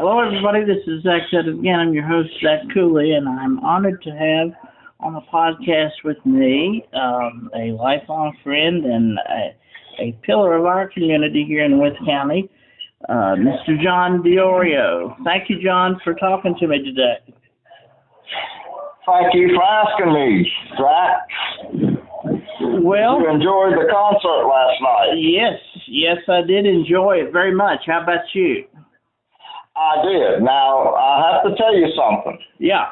Hello, everybody. This is Zach Said again. I'm your host, Zach Cooley, and I'm honored to have on the podcast with me a lifelong friend and a pillar of our community here in Wytheville County, Mr. John DiYorio. Thank you, John, for talking to me today. Thank you for asking me, Zach. Well, you enjoyed the concert last night. Yes, I did enjoy it very much. How about you? I did. Now, I have to tell you something. Yeah.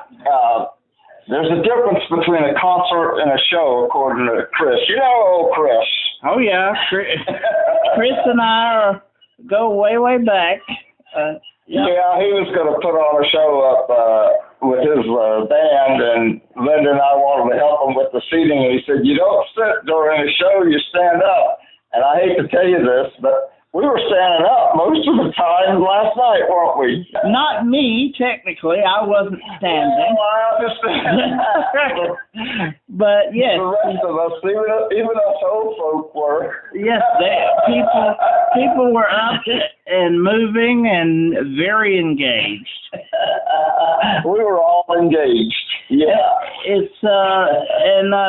There's a difference between a concert and a show, according to Chris. You know old Chris. Oh, yeah. Chris and I go way back. Yeah, he was going to put on a show up with his band, and Linda and I wanted to help him with the seating, and he said, you don't sit during a show, you stand up. And I hate to tell you this, but we were standing up most of the time last night, weren't we? Not me, technically. I wasn't standing. Oh, I understand. But, yes. The rest of us, even us old folk were. Yes, people were up and moving and very engaged. We were all engaged. Yeah.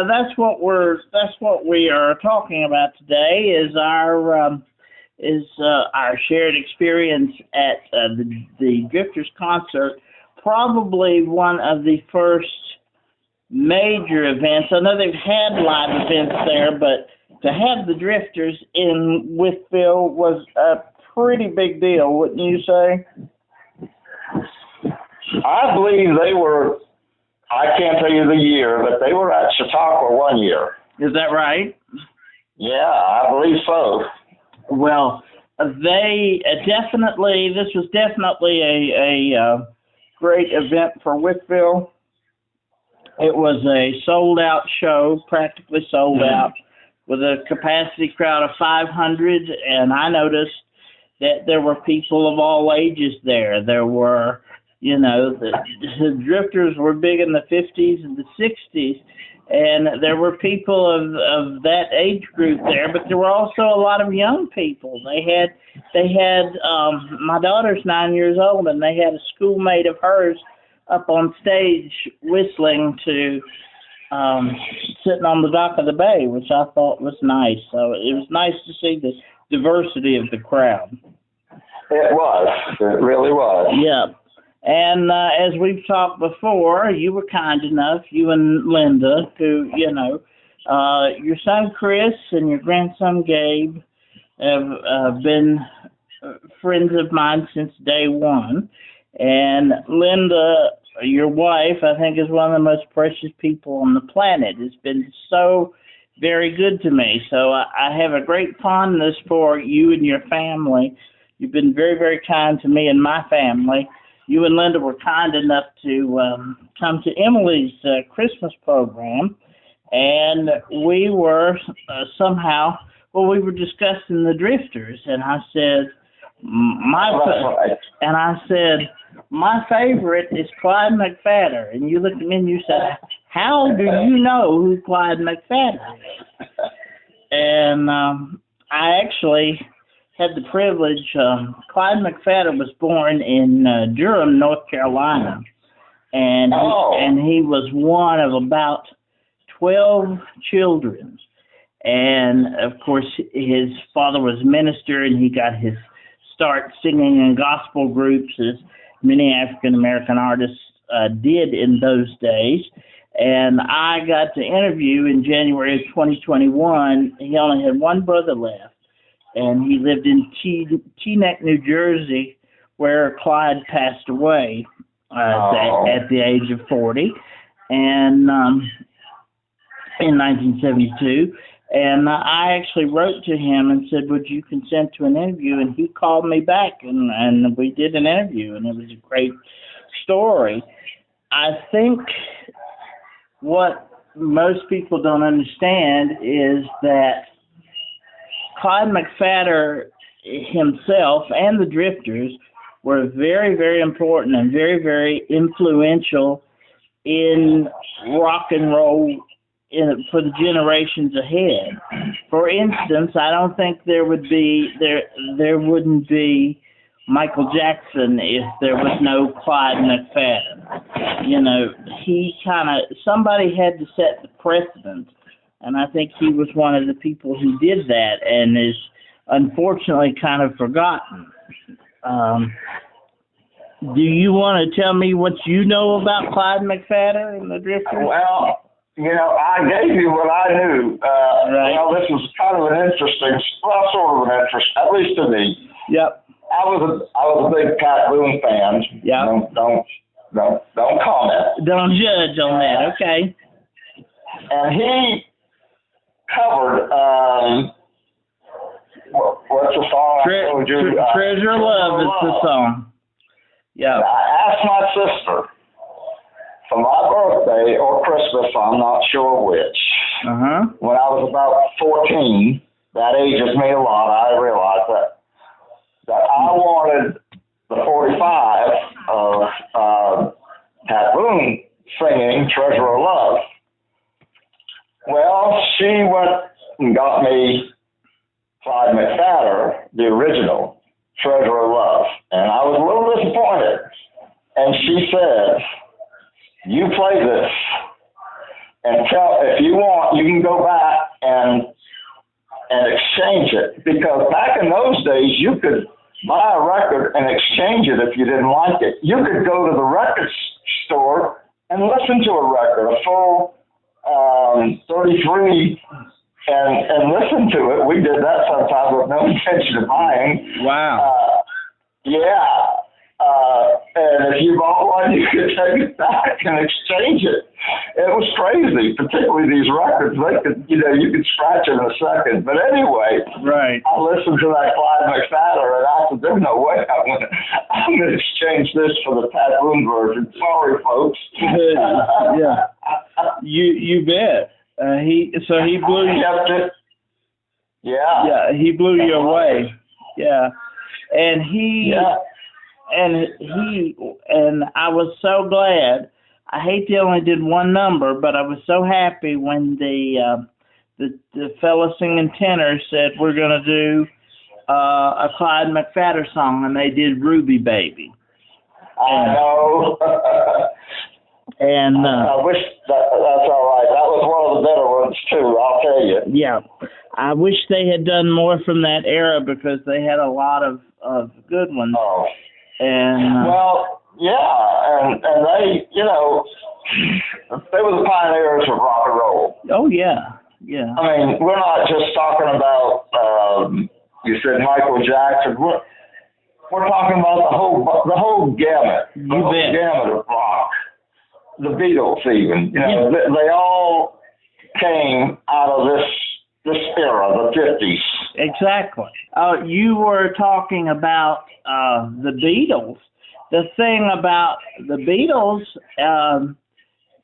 That's what we are talking about today is our shared experience at the Drifters concert. Probably one of the first major events. I know they've had live events there, but to have the Drifters in Wytheville was a pretty big deal, wouldn't you say? I believe they were, I can't tell you the year, but they were at Chautauqua one year. Is that right? Yeah, I believe so. Well, this was definitely a great event for Wytheville. It was a sold-out show, practically sold out, with a capacity crowd of 500, and I noticed that there were people of all ages there. There were, the Drifters were big in the 50s and the 60s, and there were people of that age group there, but there were also a lot of young people. They had my daughter's 9 years old, and they had a schoolmate of hers up on stage whistling to sitting on the dock of the bay, which I thought was nice. So it was nice to see the diversity of the crowd. It was. It really was. Yeah. And as we've talked before, you were kind enough, you and Linda, to, your son Chris and your grandson Gabe have been friends of mine since day one. And Linda, your wife, I think is one of the most precious people on the planet. It's been so very good to me. So I have a great fondness for you and your family. You've been very, very kind to me and my family. You and Linda were kind enough to come to Emily's Christmas program, and we were we were discussing the Drifters, and I said, my favorite is Clyde McPhatter, and you looked at me and you said, how do you know who Clyde McPhatter is? And I actually had the privilege. Clyde McPhatter was born in Durham, North Carolina, and he was one of about 12 children. And of course, his father was a minister, and he got his start singing in gospel groups, as many African American artists did in those days. And I got to interview in January of 2021. He only had one brother left, and he lived in Teaneck, New Jersey, where Clyde passed away at the age of 40, and in 1972. And I actually wrote to him and said, would you consent to an interview? And he called me back, and we did an interview, and it was a great story. I think what most people don't understand is that Clyde McPhatter himself and the Drifters were very, very important and very, very influential in rock and roll for the generations ahead. For instance, I don't think there wouldn't be Michael Jackson if there was no Clyde McFadden. You know, somebody had to set the precedent, and I think he was one of the people who did that and is unfortunately kind of forgotten. Do you want to tell me what you know about Clyde McFadden and the Drifters? Well, you know, I gave you what I knew. Right. Well, this was kind of an interesting, well, sort of an interest, at least to me. Yep. I was a big Pat Boone fan. Yeah. Don't comment. Don't judge on that. Okay. And he covered what's the song I told you? Treasure Love is the song. Yeah. I asked my sister for my birthday or Christmas, I'm not sure which. When I was about 14, that ages me a lot. I realized that I wanted the 45 of Pat Boone singing Treasure of Love. Well, she went and got me Clyde McFadden, the original Treasure of Love, and I was a little disappointed. And she said, "You play this, and if you want, you can go back and exchange it, because back in those days you could buy a record and exchange it if you didn't like it. You could go to the record store and listen to a record, a full 33." And listen to it. We did that sometimes with no intention of buying. Wow. And if you bought one, you could take it back and exchange it. It was crazy, particularly these records. They could, you could scratch it in a second. But anyway, right. I listened to that Clyde McFadden, and I said, "There's no way I'm going to exchange this for the Pat Boone version." Sorry, folks. Yeah. You bet. He blew you. Yeah. Yeah, he blew you away. Yeah. And and I was so glad. I hate they only did one number, but I was so happy when the fellow singing tenor said, "We're going to do a Clyde McFadden song," and they did "Ruby Baby." I know. And I wish that's all right. That was one of the better ones too, I'll tell you. Yeah, I wish they had done more from that era, because they had a lot of good ones. Oh. And well, yeah, and they, they were the pioneers of rock and roll. Oh yeah, yeah. I mean, we're not just talking about you said Michael Jackson. We're talking about the whole gamut, gamut of rock. The Beatles, even, they all came out of this era, the 50s. Exactly. You were talking about the Beatles. The thing about the Beatles,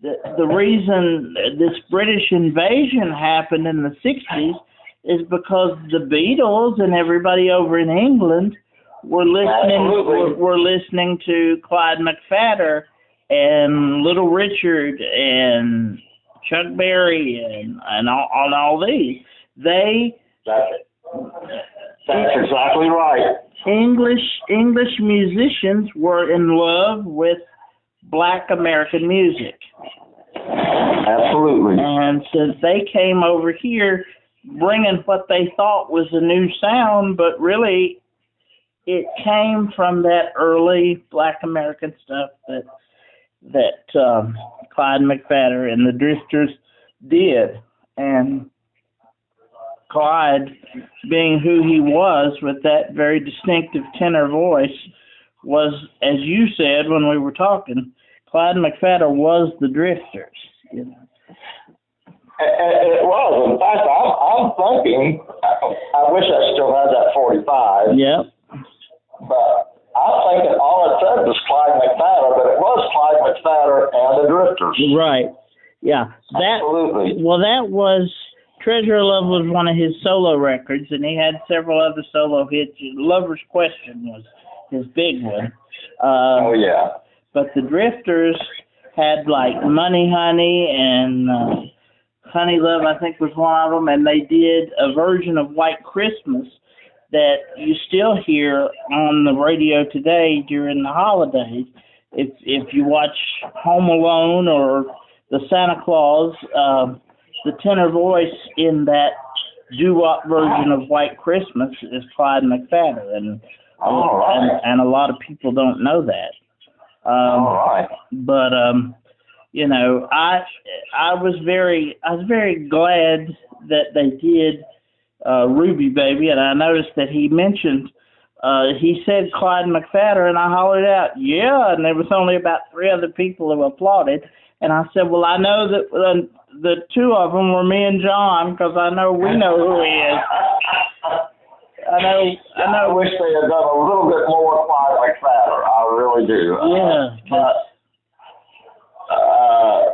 the reason this British invasion happened in the 60s is because the Beatles and everybody over in England were listening to Clyde McFadden and Little Richard and Chuck Berry and all these. That's exactly right. English musicians were in love with Black American music. Absolutely. And since they came over here bringing what they thought was a new sound, but really it came from that early Black American stuff that Clyde McFadden and the Drifters did. And Clyde, being who he was with that very distinctive tenor voice, was, as you said when we were talking, Clyde McFadden was the Drifters. It was. In fact, I'm thinking, I wish I still had that 45. Yep. But I'm thinking all it said was Clyde McFadden, but it was Clyde McFadden and the Drifters. Right. Yeah. Absolutely. Well, that was Treasure of Love was one of his solo records, and he had several other solo hits. Lover's Question was his big one. Oh yeah. But the Drifters had like Money Honey and Honey Love, I think, was one of them, and they did a version of White Christmas that you still hear on the radio today during the holidays. If you watch Home Alone or the Santa Claus, the tenor voice in that doo-wop version of White Christmas is Clyde McPhatter, and a lot of people don't know that. But you know, I was very glad that they did Ruby Baby, and I noticed that he mentioned he said Clyde McPhatter, and I hollered out, yeah, and there was only about 3 other people who applauded, and I said, well, I know that the 2 of them were me and John, because I know we know who he is. I wish they had done a little bit more Clyde McPhatter. I really do. Yeah. But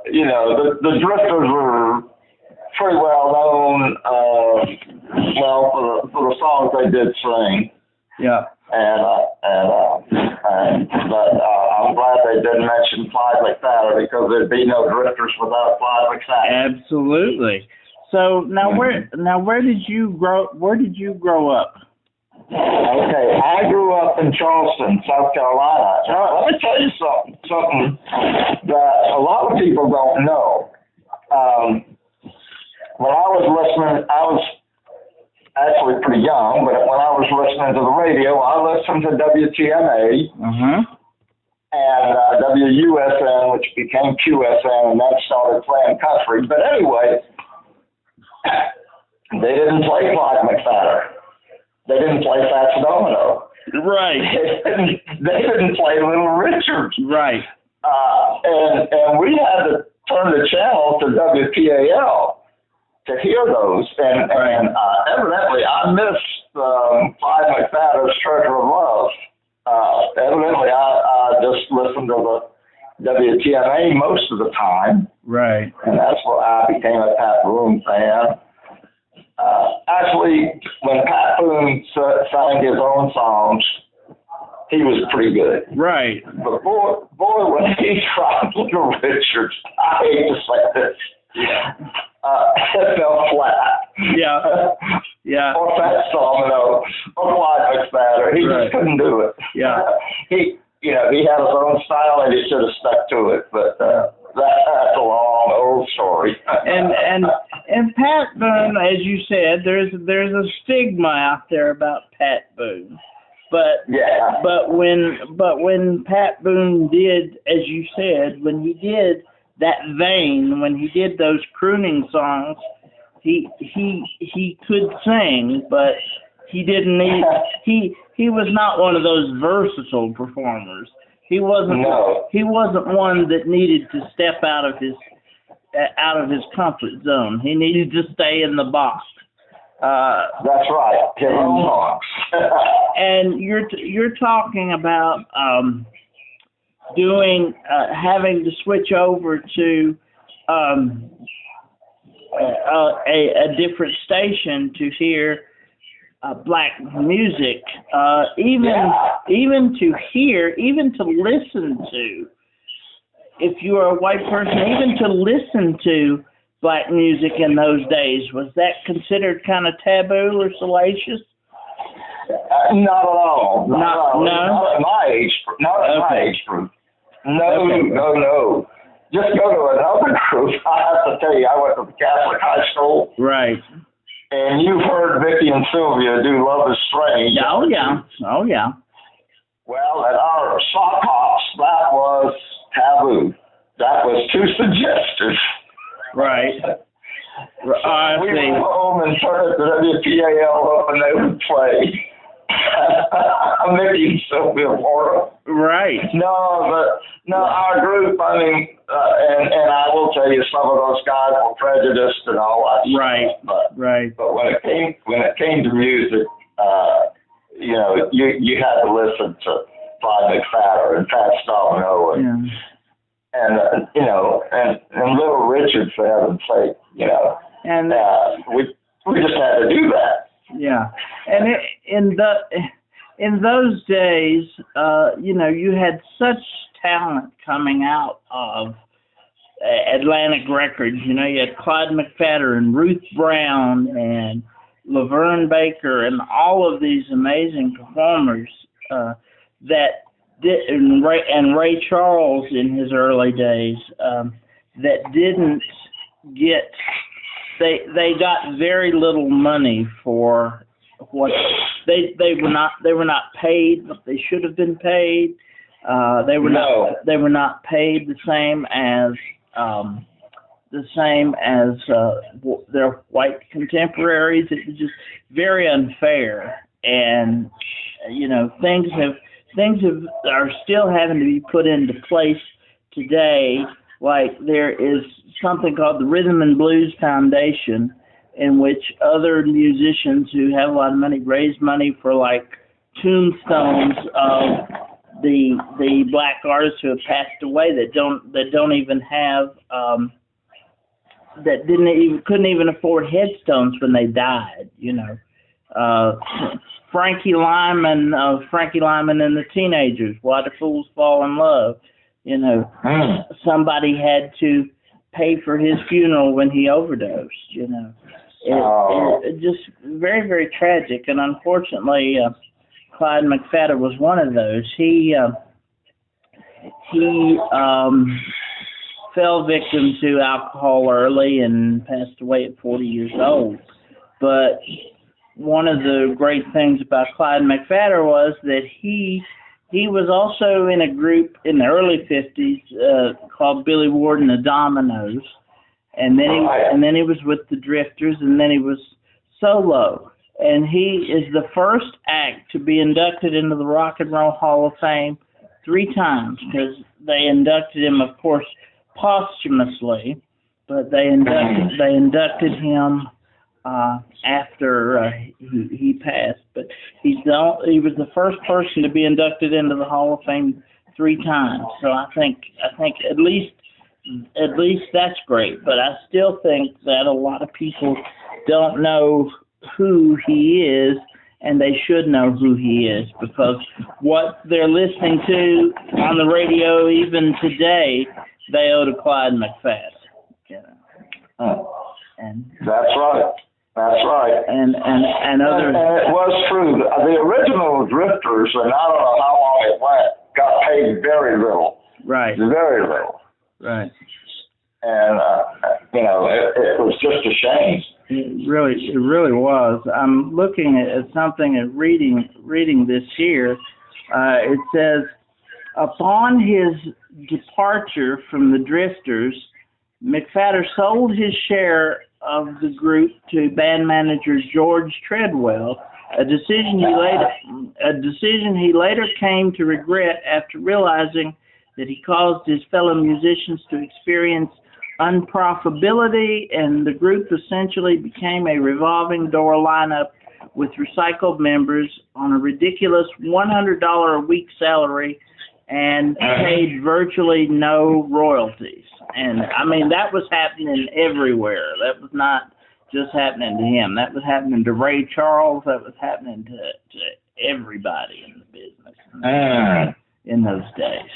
you know, the Drifters were pretty well known. For the songs they did sing. Yeah. But I'm glad they didn't mention Clyde McPhatter, because there'd be no Drifters without Clyde McPhatter. Absolutely. So now where did you grow up? Okay, I grew up in Charleston, South Carolina. Now, let me tell you something that a lot of people don't know. When I was listening, I was actually pretty young, but when I was listening to the radio, I listened to WTMA and WUSN, which became QSN, and that started playing country. But anyway, they didn't play Clyde McPhatter. They didn't play Fats Domino. Right. They didn't play Little Richard. Right. And we had to turn the channel to WPAL to hear those. And evidently I missed Clyde McPhatter's Treasure of Love. Evidently I just listened to the WTMA most of the time. Right. And that's where I became a Pat Boone fan. Actually, when Pat Boone sang his own songs, he was pretty good. Right. But boy, when he tried Little Richard, I hate to say this, it fell flat. Yeah. Yeah. Or Fats Domino, or Clyde McPhatter. He just couldn't do it. Yeah. He had his own style, and he should have stuck to it. But that's a long old story. And Pat Boone, as you said, there's a stigma out there about Pat Boone. But when Pat Boone did, as you said, when he did that vein, when he did those crooning songs, he could sing, but he didn't need he was not one of those versatile performers. He wasn't one that needed to step out of his comfort zone. He needed to stay in the box. That's right. His own box. And you're talking about having to switch over to a different station to hear black music, even to listen to. If you are a white person, even to listen to black music in those days, was that considered kind of taboo or salacious? Not at all. Not at my age. Not at my age group. No. Just go to another group. I have to tell you, I went to the Catholic high school. Right. And you've heard Vicky and Sylvia do Love is Strange. Oh, yeah. Well, at our sock hops, that was taboo. That was too suggestive. Right. We went home and turned the WPAL up, and they would play Mickey and Sylvia Florida. Right. No, our group, I mean, and I will tell you, some of those guys were prejudiced and all that stuff. Right. But when it came to music, you had to listen to Clyde McPhatter and Fats Domino and Little Richard, for heaven's sake, And we just had to do that. Yeah, and in those days, you had such talent coming out of Atlantic Records. You had Clyde McPhatter and Ruth Brown and Laverne Baker, and all of these amazing performers that did, and Ray Charles in his early days, that didn't get, they got very little money for what they were not paid what they should have been paid. They were not paid the same as their white contemporaries. It was just very unfair, and things are still having to be put into place today. Like there is something called the Rhythm and Blues Foundation, in which other musicians who have a lot of money raise money for like tombstones of the black artists who have passed away that don't even have couldn't even afford headstones when they died. Frankie Lyman and the Teenagers, Why Do Fools Fall in Love? Somebody had to pay for his funeral when he overdosed. It just very, very tragic, and unfortunately, Clyde McPhatter was one of those. He fell victim to alcohol early and passed away at 40 years old. But one of the great things about Clyde McPhatter was that he was also in a group in the early 50s called Billy Ward and the Dominoes, and then he was with the Drifters, and then he was solo. And he is the first act to be inducted into the Rock and Roll Hall of Fame 3 times, because they inducted him, of course, posthumously, but they inducted him after he passed. But he was the first person to be inducted into the Hall of Fame 3 times. So I think at least that's great. But I still think that a lot of people don't know who he is, and they should know who he is, because what they're listening to on the radio even today, they owe to Clyde McPhatter. And that's right. That's right. And other. And it was true. The original Drifters, and I don't know how long it went, got paid very little. Right. Very little. Right. And it was just a shame. It really was. I'm looking at something and reading this here. It says, upon his departure from the Drifters, McPhatter sold his share of the group to band manager George Treadwell, a decision he later came to regret after realizing that he caused his fellow musicians to experience unprofitability, and the group essentially became a revolving door lineup with recycled members on a ridiculous $100 a week salary and paid virtually no royalties. And I mean, that was happening everywhere. That was not just happening to him. That was happening to Ray Charles. That was happening to everybody in the business in those days.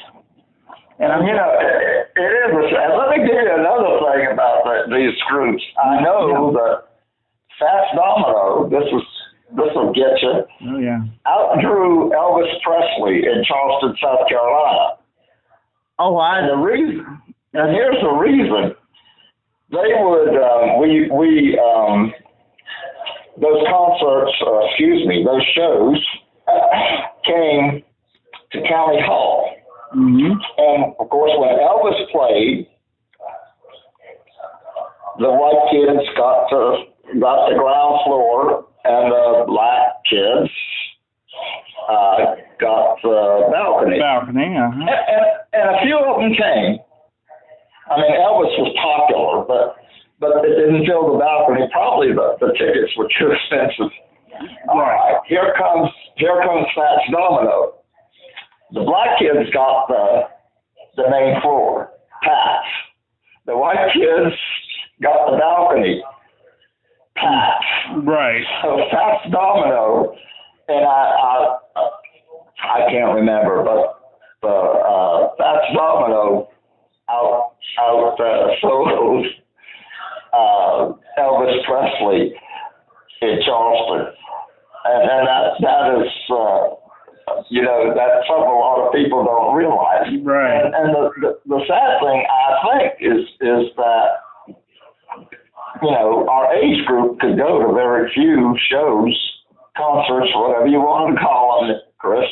And it is. Let me give you another thing about these groups. I know that Fats Domino, this will get you. Oh yeah. Outdrew Elvis Presley in Charleston, South Carolina. Oh, and the reason. And here's the reason. They would those concerts, those shows came to County Hall. Mm-hmm. And of course, when Elvis played, the white kids got the ground floor, and the black kids got the balcony. And a few of them came. I mean, Elvis was popular, but it didn't fill the balcony. Probably the tickets were too expensive. All right, here comes Fats Domino. The black kids got the main floor, Pats. The white kids got the balcony, Pats. Right. So Fats Domino, and I can't remember, but Fats Domino out soloed Elvis Presley in in Charleston, and that is, that's something a lot of people don't realize. Right. And the sad thing, I think, is that, our age group could go to very few shows, concerts, whatever you want to call them, Chris,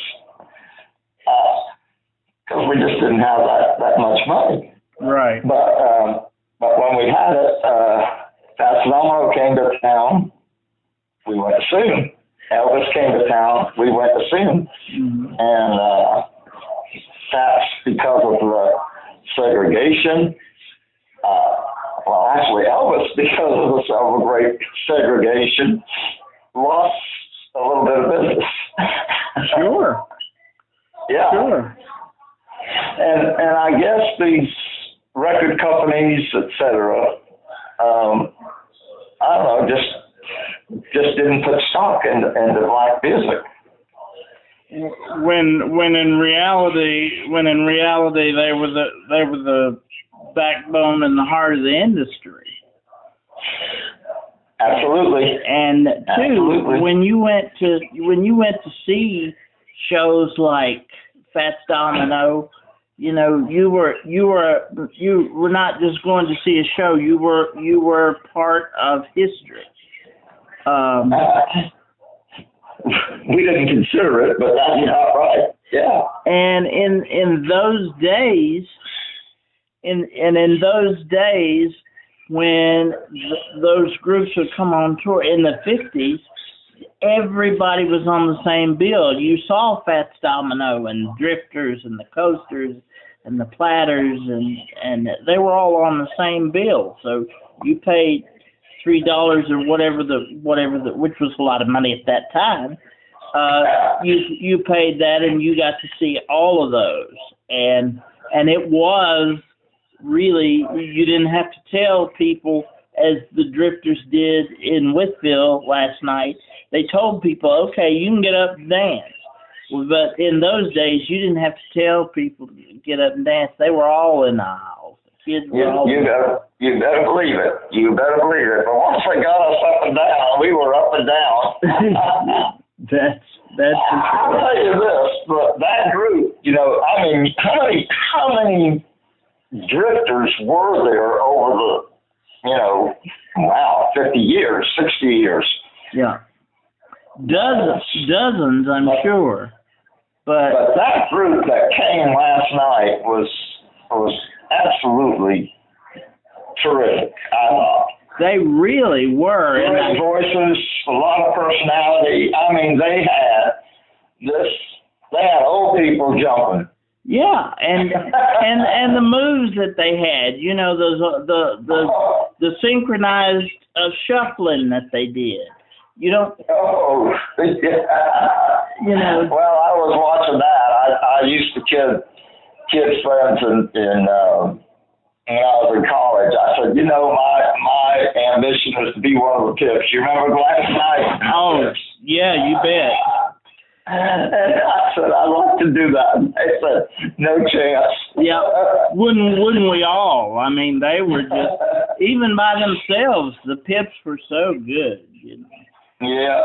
because we just didn't have that much money. Right. But when we had it, Fats Domino came to town. We went to see him. Elvis came to town. We went to see him. Mm-hmm. And that's because of the segregation. Well, actually, Elvis, because of the great segregation, lost a little bit of business. Sure. Yeah. Sure. And I guess these record companies, etc., I don't know, just didn't put stock into black music. When in reality they were the backbone and the heart of the industry. Absolutely. And two, Absolutely. when you went to see shows like Fats Domino, you were not just going to see a show. You were part of history. We didn't consider it, but that's not right. Yeah. And in those days, in those days when those groups would come on tour in the 50s, everybody was on the same bill. You saw Fats Domino and Drifters and the Coasters and the Platters, and they were all on the same bill. So you paid $3 or whatever which was a lot of money at that time. You paid that, and you got to see all of those, and it was really, you didn't have to tell people, as the Drifters did in Wytheville last night. They told people, okay, you can get up and dance. But in those days, you didn't have to tell people to get up and dance. They were all in the aisles. Kids were all you better believe it. You better believe it. But once they got us up and down, we were up and down. That's for sure. I'll tell you this, but that group, how many Drifters were there over the, 50 years, 60 years? Yeah. Dozens, I'm sure. But that group that came last night was absolutely terrific, I thought. They really were. Great voices, a lot of personality. They had old people jumping. Yeah, and the moves that they had, those the synchronized shuffling that they did. You don't. Oh, yeah. Well, I was watching that. I used to kid friends in when I was in college. I said, my ambition is to be one of the Pips. You remember last night? Oh, yeah, you bet. And I said, I'd like to do that. And they said, no chance. Yeah, wouldn't we all? I mean, they were just, even by themselves, the Pips were so good. Yeah,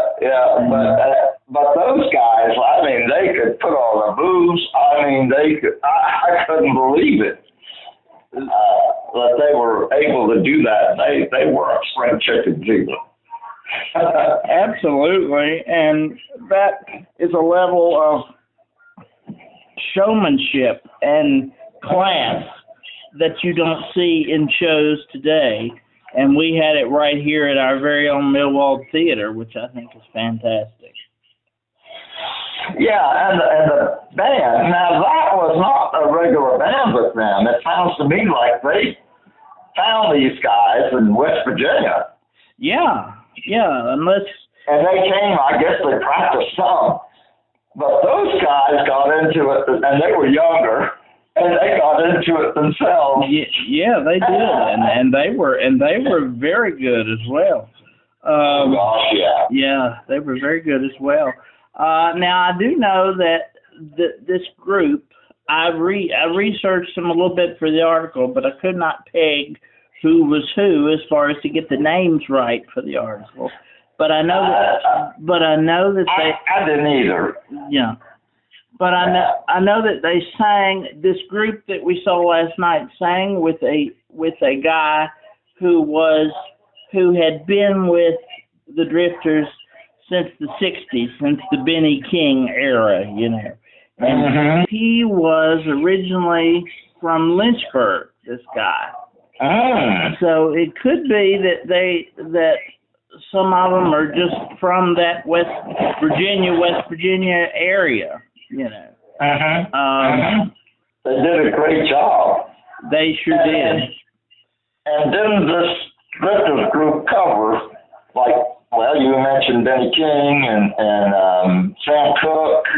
but those guys, they could put all the moves. I couldn't believe it that they were able to do that. They were a spring chicken too. Absolutely, and that is a level of showmanship and class that you don't see in shows today. And we had it right here at our very own Millwald Theater, which I think is fantastic. Yeah, and the band, now that was not a regular band with them. It sounds to me like they found these guys in West Virginia. Yeah, unless... And they came, I guess they practiced some. But those guys got into it, and they were younger. And they got into it themselves. Yeah, they did, and they were very good as well. Yeah, they were very good as well. Now I do know that this group, I researched them a little bit for the article, but I could not peg who was who as far as to get the names right for the article. But I know that I didn't either. Yeah. But I know that they sang, this group that we saw last night sang with a guy who had been with the Drifters since the 60s, since the Benny King era, you know. And he was originally from Lynchburg, this guy. So it could be that some of them are just from that West Virginia area, you know. They did a great job. They sure did. And didn't this Drifters group cover, like, well, you mentioned Benny King and Sam Cooke,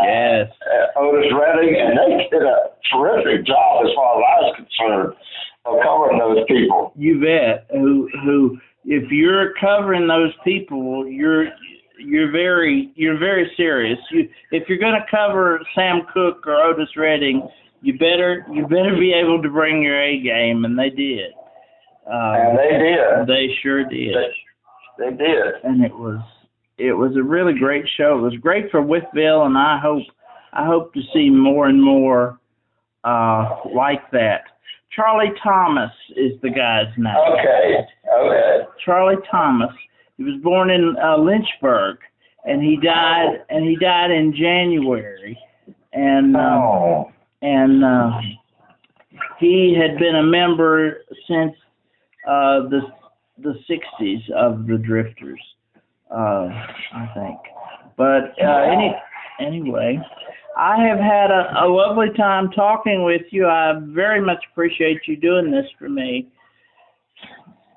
yes, Otis Redding, and they did a terrific job as far as I was concerned of covering those people. You bet. Who if you're covering those people, you're very serious. If you're going to cover Sam Cooke or Otis Redding, you better be able to bring your A game, and they did. And they did. They sure did. They did. And it was a really great show. It was great for Wytheville, and I hope to see more and more like that. Charlie Thomas is the guy's name. Okay. Charlie Thomas. He was born in Lynchburg, and he died in January. And he had been a member since the 60s of the Drifters, I think. But anyway, I have had a lovely time talking with you. I very much appreciate you doing this for me.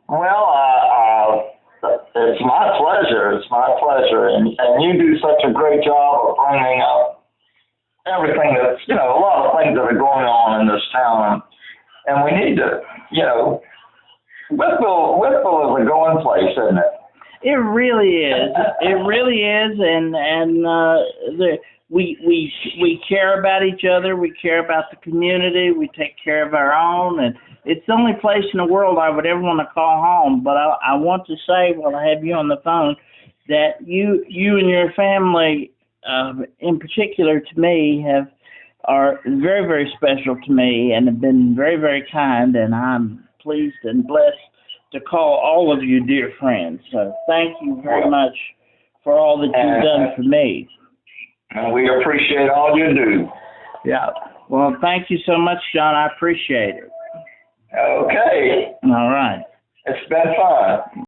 Well, it's my pleasure. It's my pleasure. And you do such a great job of bringing up everything that's, a lot of things that are going on in this town. And we need to, Wytheville is a going place, isn't it? It really is. It really is. And we care about each other. We care about the community. We take care of our own. And it's the only place in the world I would ever want to call home. But I want to say, while I have you on the phone, that you and your family, in particular to me, are very, very special to me and have been very, very kind. And I'm pleased and blessed to call all of you dear friends. So thank you very much for all that you've done for me. And we appreciate all you do. Yeah. Well, thank you so much, John. I appreciate it. Okay. All right. It's been fun.